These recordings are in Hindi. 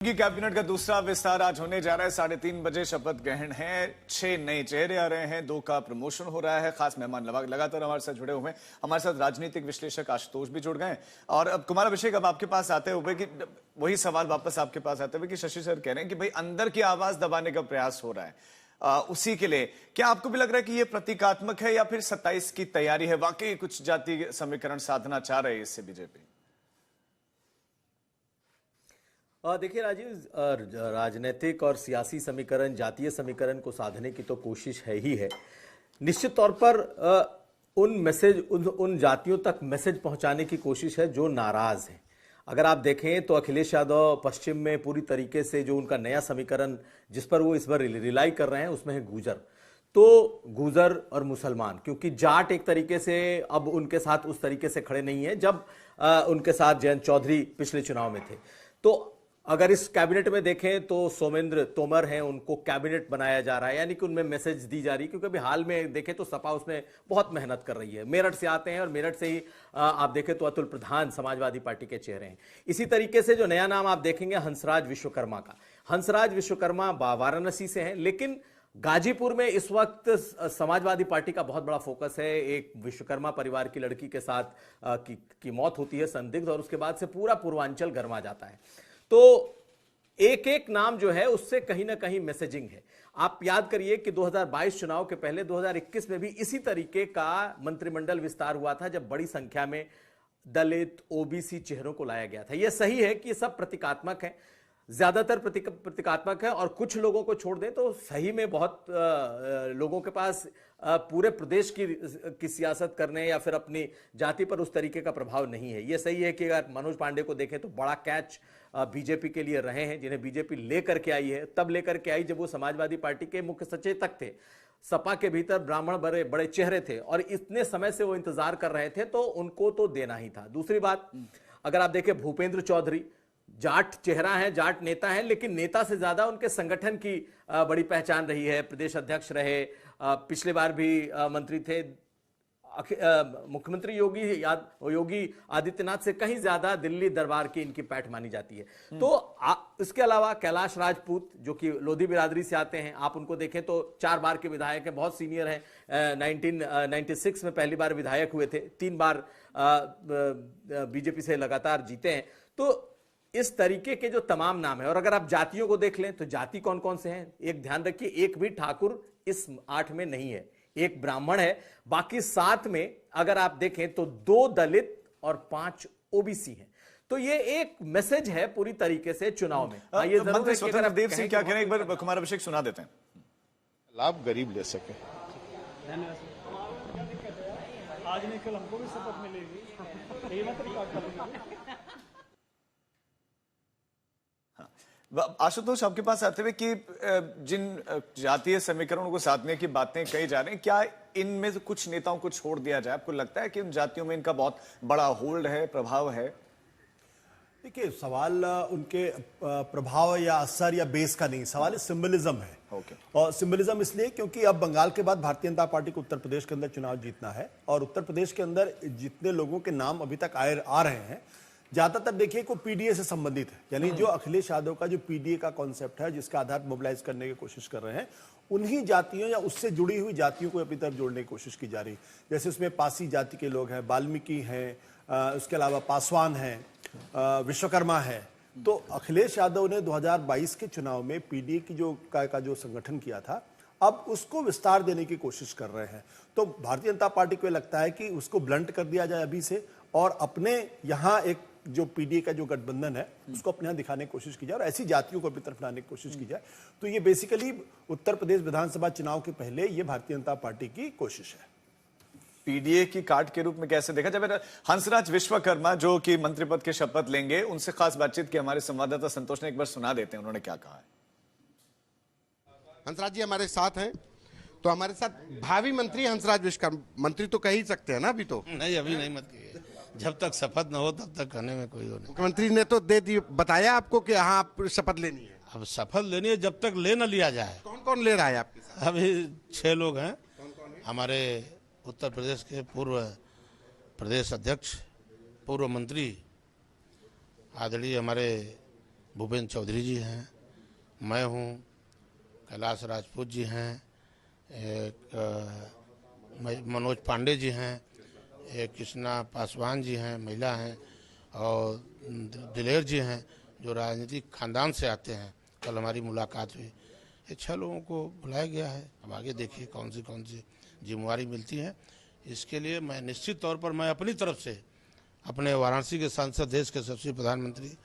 की कैबिनेट का दूसरा विस्तार आज होने जा रहा है। 3:30 बजे शपथ ग्रहण है। 6 नए चेहरे आ रहे हैं, 2 का प्रमोशन हो रहा है। खास मेहमान लगातार हमारे साथ जुड़े हुए हैं। हमारे साथ राजनीतिक विश्लेषक आशुतोष भी जुड़ गए। और अब कुमार अभिषेक, अब आपके पास आते हुए कि वही सवाल वापस आपके पास आते हुए कि शशि सर कह रहे हैं कि भाई अंदर की आवाज दबाने का प्रयास हो रहा है। उसी के लिए क्या आपको भी लग रहा है कि यह प्रतीकात्मक है या फिर 27 की तैयारी है? वाकई कुछ जाति समीकरण साधना चाह रहे हैं इससे बीजेपी? देखिए राजीव, राजनीतिक और सियासी समीकरण, जातीय समीकरण को साधने की तो कोशिश है ही है। निश्चित तौर पर उन जातियों तक मैसेज पहुंचाने की कोशिश है जो नाराज हैं। अगर आप देखें तो अखिलेश यादव पश्चिम में पूरी तरीके से जो उनका नया समीकरण जिस पर वो इस बार रिलाई कर रहे हैं उसमें है गुर्जर। तो गुर्जर और मुसलमान, क्योंकि जाट एक तरीके से अब उनके साथ उस तरीके से खड़े नहीं है जब उनके साथ जयंत चौधरी पिछले चुनाव में थे। तो अगर इस कैबिनेट में देखें तो सोमेंद्र तोमर हैं, उनको कैबिनेट बनाया जा रहा है, यानी कि उनमें मैसेज दी जा रही है। क्योंकि अभी हाल में देखें तो सपा उसमें बहुत मेहनत कर रही है। मेरठ से आते हैं और मेरठ से ही आप देखें तो अतुल प्रधान समाजवादी पार्टी के चेहरे हैं। इसी तरीके से जो नया नाम आप देखेंगे हंसराज विश्वकर्मा का। हंसराज विश्वकर्मा वाराणसी से हैं, लेकिन गाजीपुर में इस वक्त समाजवादी पार्टी का बहुत बड़ा फोकस है। एक विश्वकर्मा परिवार की लड़की के साथ की मौत होती है संदिग्ध, और उसके बाद से पूरा पूर्वांचल गरमा जाता है। तो एक एक नाम जो है उससे कहीं ना कहीं मैसेजिंग है। आप याद करिए कि 2022 चुनाव के पहले 2021 में भी इसी तरीके का मंत्रिमंडल विस्तार हुआ था, जब बड़ी संख्या में दलित ओबीसी चेहरों को लाया गया था। यह सही है कि ये सब प्रतीकात्मक है, ज्यादातर प्रतीकात्मक है, और कुछ लोगों को छोड़ दें तो सही में बहुत लोगों के पास पूरे प्रदेश की सियासत करने या फिर अपनी जाति पर उस तरीके का प्रभाव नहीं है। यह सही है कि अगर मनोज पांडे को देखें तो बड़ा कैच बीजेपी के लिए रहे हैं, जिन्हें बीजेपी लेकर के आई है। तब लेकर के आई जब वो समाजवादी पार्टी के मुख्य सचेतक थे। सपा के भीतर ब्राह्मण बड़े बड़े चेहरे थे और इतने समय से वो इंतजार कर रहे थे, तो उनको तो देना ही था। दूसरी बात, अगर आप देखें भूपेंद्र चौधरी जाट चेहरा है, जाट नेता है, लेकिन नेता से ज्यादा उनके संगठन की बड़ी पहचान रही है। प्रदेश अध्यक्ष रहे, पिछले बार भी मंत्री थे। मुख्यमंत्री योगी आदित्यनाथ से कहीं ज्यादा दिल्ली दरबार की इनकी पैठ मानी जाती है। तो इसके अलावा कैलाश राजपूत जो कि लोधी बिरादरी से आते हैं, आप उनको देखें तो 4 बार के विधायक हैं, बहुत सीनियर हैं। 1996 में पहली बार विधायक हुए थे, 3 बार बीजेपी से लगातार जीते हैं। तो इस तरीके के जो तमाम नाम है, और अगर आप जातियों को देख लें तो जाति कौन कौन से हैं, एक ध्यान रखिए, एक भी ठाकुर इस 8 में नहीं है, एक ब्राह्मण है। बाकी 7 में अगर आप देखें तो 2 दलित और 5 ओबीसी हैं। तो ये एक मैसेज है पूरी तरीके से चुनाव में। मंत्री स्वतंत्र देव सिंह क्या कह रहे हैं, एक बार कुमार अभिषेक सुना देते हैं। लाभ गरीब ले सके। आज नहीं कल हमको भी शपथ मिलेगी। आशुतोष, आपके पास आते हुए कि जिन जातीय समीकरणों को साधने की बातें कही जा रही हैं, क्या इनमें से कुछ नेताओं को छोड़ दिया जाए? आपको लगता है कि उन जातियों में इनका बहुत बड़ा होल्ड है, प्रभाव है? देखिए, सवाल उनके प्रभाव या असर या बेस का नहीं, सवाल सिंबलिज्म है। और सिंबलिज्म इसलिए क्योंकि अब बंगाल के बाद भारतीय जनता पार्टी को उत्तर प्रदेश के अंदर चुनाव जीतना है, और उत्तर प्रदेश के अंदर जितने लोगों के नाम अभी तक आ रहे हैं, ज्यादातर देखिए को पीडीए से संबंधित है। यानी जो अखिलेश यादव का जो पीडीए का कॉन्सेप्ट है, जिसका आधार मोबिलाइज करने की कोशिश कर रहे हैं, उन्हीं जातियों या उससे जुड़ी हुई जातियों को अपनी तरफ जोड़ने की कोशिश की जा रही है। जैसे उसमें पासी जाति के लोग हैं, वाल्मीकि हैं, उसके अलावा पासवान हैं, विश्वकर्मा है। तो अखिलेश यादव ने 2022 के चुनाव में पीडीए की का जो संगठन किया था, अब उसको विस्तार देने की कोशिश कर रहे हैं। तो भारतीय जनता पार्टी को लगता है कि उसको ब्लंट कर दिया जाए अभी से, और अपने यहाँ एक जो पीडीए का जो गठबंधन है उसको अपने यहाँ दिखाने की कोशिश की जाए और ऐसी जातियों को अपनी तरफ लाने की कोशिश की जाए। तो ये बेसिकली उत्तर प्रदेश विधानसभा चुनाव के पहले ये भारतीय जनता पार्टी की कोशिश है। पीडीए की कार्ड के रूप में कैसे देखा जाए? हंसराज विश्वकर्मा जो कि मंत्री पद की शपथ लेंगे, उनसे खास बातचीत की हमारे संवाददाता संतोष ने, एक बार सुना देते हैं उन्होंने क्या कहा है। हंसराज जी हमारे साथ हैं, तो हमारे साथ भावी मंत्री हंसराज विश्वकर्मा, मंत्री तो कह ही सकते हैं ना? अभी तो नहीं, अभी नहीं मत कहिए, जब तक शपथ न हो तब तक कहने में कोई हो नहीं। मुख्यमंत्री ने तो दे दी, बताया आपको कि हाँ आप शपथ लेनी है। अब शपथ लेनी है, जब तक ले न लिया जाए। कौन कौन ले रहा है आपके साथ? अभी 6 लोग हैं। हमारे उत्तर प्रदेश के पूर्व प्रदेश अध्यक्ष, पूर्व मंत्री आदरणीय हमारे भूपेंद्र चौधरी जी हैं, मैं हूँ, कैलाश राजपूत जी हैं, एक मनोज पांडे जी हैं, एक कृष्णा पासवान जी हैं, महिला हैं, और दिलेर जी हैं जो राजनीतिक खानदान से आते हैं। कल हमारी मुलाकात हुई, ये 6 लोगों को बुलाया गया है। अब आगे देखिए कौन सी जिम्मेवारी मिलती है। इसके लिए मैं निश्चित तौर पर मैं अपनी तरफ से अपने वाराणसी के सांसद, देश के यशस्वी प्रधानमंत्री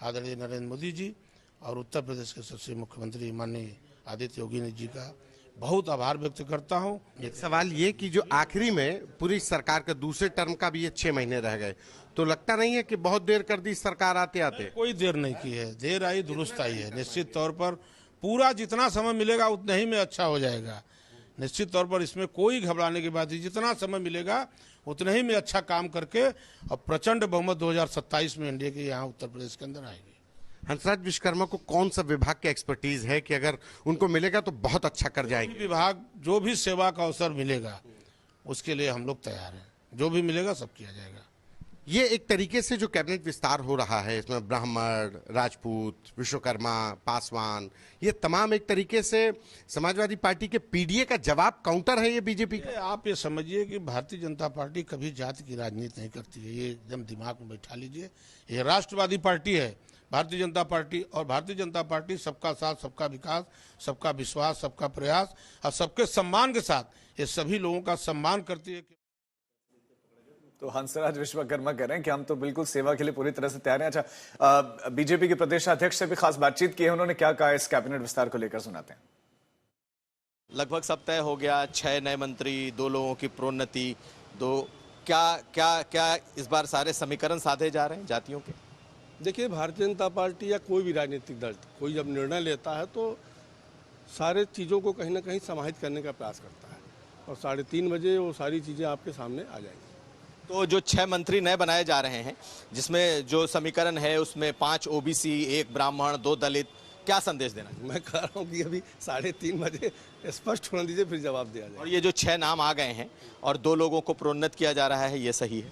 आदरणीय नरेंद्र मोदी जी और उत्तर प्रदेश के यशस्वी मुख्यमंत्री माननीय आदित्य योगी जी का बहुत आभार व्यक्त करता हूं। एक सवाल ये कि जो आखिरी में पूरी सरकार का दूसरे टर्म का भी ये 6 महीने रह गए, तो लगता नहीं है कि बहुत देर कर दी सरकार आते आते? कोई देर नहीं की है, देर आई दुरुस्त आई है। निश्चित तौर पर पूरा जितना समय मिलेगा उतना ही में अच्छा हो जाएगा। निश्चित तौर पर इसमें कोई घबराने की बात नहीं, जितना समय मिलेगा उतने ही में अच्छा काम करके और प्रचंड बहुमत 2027 में एनडीए के यहाँ उत्तर प्रदेश के अंदर आएगी। हंसराज विश्वकर्मा को कौन सा विभाग का एक्सपर्टीज है कि अगर उनको मिलेगा तो बहुत अच्छा कर जाएगी? विभाग जो भी सेवा का अवसर मिलेगा उसके लिए हम लोग तैयार हैं, जो भी मिलेगा सब किया जाएगा। ये एक तरीके से जो कैबिनेट विस्तार हो रहा है, इसमें ब्राह्मण, राजपूत, विश्वकर्मा, पासवान, ये तमाम एक तरीके से समाजवादी पार्टी के पीडीए का जवाब काउंटर है ये बीजेपी का। आप ये समझिए कि भारतीय जनता पार्टी कभी जाति की राजनीति नहीं करती है, ये एकदम दिमाग में बैठा लीजिए। ये राष्ट्रवादी पार्टी है भारतीय जनता पार्टी, और भारतीय जनता पार्टी सबका साथ, सबका विकास, सबका विश्वास, सबका प्रयास और सबके सम्मान के साथ ये सभी लोगों का सम्मान करती है। तो हंसराज विश्वकर्मा कह रहे हैं कि हम तो बिल्कुल सेवा के लिए पूरी तरह से तैयार हैं। अच्छा, बीजेपी के प्रदेश अध्यक्ष से भी खास बातचीत की है, उन्होंने क्या कहा इस कैबिनेट विस्तार को लेकर, सुनाते हैं। लगभग सब तय हो गया, 6 नए मंत्री, 2 लोगों की प्रोन्नति, क्या इस बार सारे समीकरण साधे जा रहे हैं जातियों के? देखिए, भारतीय जनता पार्टी या कोई भी राजनीतिक दल कोई जब निर्णय लेता है तो सारे चीज़ों को कहीं ना कहीं समाहित करने का प्रयास करता है, और 3:30 बजे वो सारी चीज़ें आपके सामने आ जाएंगी। तो जो 6 मंत्री नए बनाए जा रहे हैं, जिसमें जो समीकरण है उसमें 5 ओबीसी, 1 ब्राह्मण, 2 दलित, क्या संदेश देना? मैं कह रहा हूँ कि अभी 3:30 बजे स्पष्ट होने दीजिए, फिर जवाब दिया जाए। और ये जो 6 नाम आ गए हैं और 2 लोगों को प्रोन्नत किया जा रहा है, ये सही है?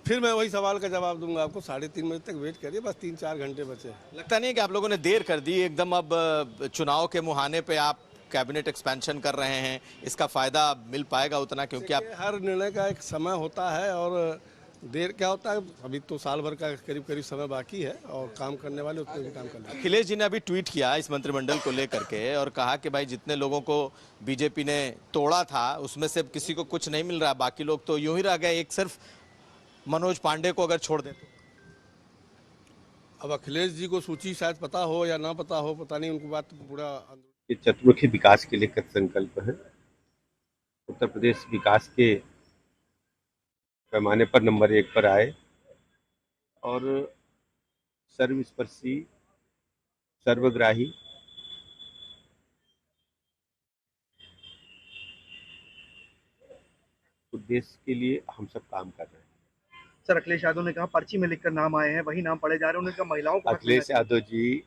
फिर मैं वही सवाल का जवाब दूंगा आपको। 3:30 बजे तक वेट करिए, बस 3-4 घंटे बचे। लगता नहीं है कि आप लोगों ने देर कर दी एकदम? अब चुनाव के मुहाने पे आप कैबिनेट एक्सपेंशन कर रहे हैं, इसका फायदा मिल पाएगा उतना? क्योंकि आप हर निर्णय का एक समय होता है, और देर क्या होता है, अभी तो साल भर का करीब समय बाकी है, और काम करने वाले उतने भी काम कर रहे हैं। अखिलेश जी ने अभी ट्वीट किया इस मंत्रिमंडल को लेकर के और कहा कि भाई जितने लोगों को बीजेपी ने तोड़ा था उसमें से किसी को कुछ नहीं मिल रहा, बाकी लोग तो यूं ही रह गए, एक सिर्फ मनोज पांडे को अगर छोड़ दे तो। अब अखिलेश जी को सूची शायद पता हो या ना पता हो, पता नहीं, उनको बात पूरा। ये चतुर्मुखी विकास के लिए कृत संकल्प है। उत्तर प्रदेश विकास के पैमाने पर नंबर 1 पर आए और सर्वस्पर्शी, सर्वग्राही, उद्देश्य के लिए हम सब काम कर रहे हैं। सर, अखिलेश यादव ने कहा पर्ची में लिखकर नाम आए हैं, वही नाम पढ़े जा रहे हैं। उन्होंने कहा महिलाओं को। अखिलेश यादव जी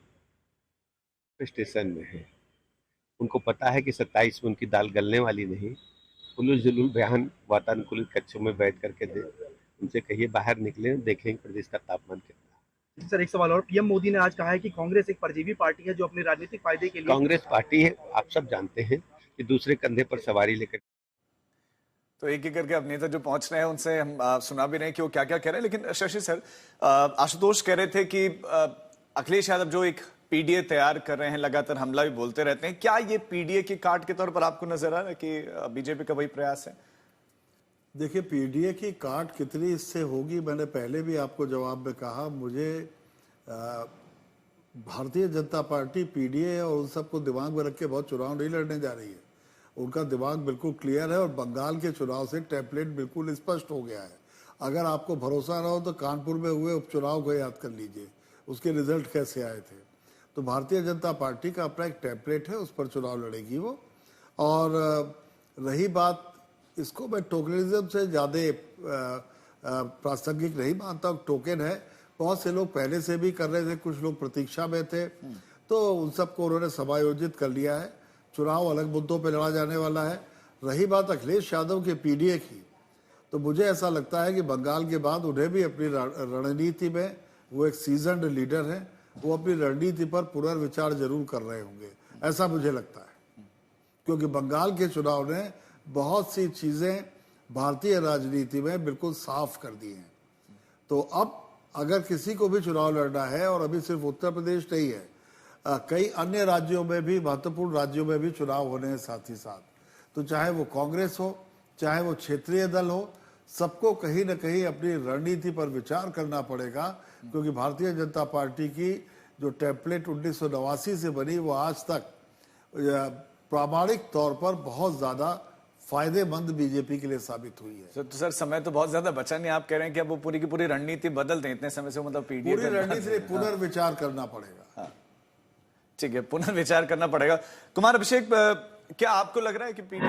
स्टेशन में हैं, उनको पता है कि 27 में उनकी दाल गलने वाली नहीं। उलूल जुलूल बयान वातानुकूलित कक्षों में बैठ करके दे, उनसे कहिए बाहर निकले, देखेंगे प्रदेश का तापमान कितना। सर, एक सवाल और, पीएम मोदी ने आज कहा है कि कांग्रेस एक परजीवी पार्टी है जो अपने राजनीतिक फायदे के लिए। कांग्रेस पार्टी है, आप सब जानते हैं कि दूसरे कंधे पर सवारी लेकर। तो एक एक करके अब नेता जो पहुंच रहे हैं उनसे हम सुना भी नहीं कि वो क्या क्या कह रहे हैं। लेकिन शशि सर, आशुतोष कह रहे थे कि अखिलेश यादव जो एक पीडीए तैयार कर रहे हैं, लगातार हमला भी बोलते रहते हैं, क्या ये पीडीए की काट के तौर पर आपको नजर आ रहा है कि बीजेपी का वही प्रयास है? देखिए, पीडीए की काट कितनी इससे होगी, मैंने पहले भी आपको जवाब में कहा। मुझे भारतीय जनता पार्टी पीडीए और उन सबको दिमाग में रख के बहुत चुनाव नहीं लड़ने जा रही है। उनका दिमाग बिल्कुल क्लियर है, और बंगाल के चुनाव से टेम्पलेट बिल्कुल स्पष्ट हो गया है। अगर आपको भरोसा ना हो तो कानपुर में हुए उपचुनाव को याद कर लीजिए, उसके रिजल्ट कैसे आए थे। तो भारतीय जनता पार्टी का अपना एक टेम्पलेट है, उस पर चुनाव लड़ेगी वो। और रही बात, इसको मैं टोकनिज्म से ज़्यादा प्रासंगिक नहीं मानता। टोकन है, बहुत से लोग पहले से भी कर रहे थे, कुछ लोग प्रतीक्षा में थे, तो उन सबको उन्होंने समायोजित कर लिया है। चुनाव अलग मुद्दों पर लड़ा जाने वाला है। रही बात अखिलेश यादव के पीडीए की, तो मुझे ऐसा लगता है कि बंगाल के बाद उन्हें भी अपनी रणनीति में वो एक सीजन्ड लीडर हैं, वो अपनी रणनीति पर पुनर्विचार जरूर कर रहे होंगे, ऐसा मुझे लगता है। क्योंकि बंगाल के चुनाव ने बहुत सी चीजें भारतीय राजनीति में बिल्कुल साफ कर दी हैं। तो अब अगर किसी को भी चुनाव लड़ना है, और अभी सिर्फ उत्तर प्रदेश नहीं है, कई अन्य राज्यों में भी, महत्वपूर्ण राज्यों में भी चुनाव होने हैं साथ ही साथ, तो चाहे वो कांग्रेस हो, चाहे वो क्षेत्रीय दल हो, सबको कहीं ना कहीं अपनी रणनीति पर विचार करना पड़ेगा। क्योंकि भारतीय जनता पार्टी की जो टेम्पलेट 1989 से बनी, वो आज तक प्रामाणिक तौर पर बहुत ज्यादा फायदेमंद बीजेपी के लिए साबित हुई है। तो सर समय तो बहुत ज्यादा बचा नहीं, आप कह रहे हैं कि अब वो पूरी की पूरी रणनीति बदल दें इतने समय से, मतलब पीडीए पूरी रणनीति पुनर्विचार करना पड़ेगा। ठीक है, पुनर्विचार करना पड़ेगा। कुमार अभिषेक, क्या आपको लग रहा है कि पीडीए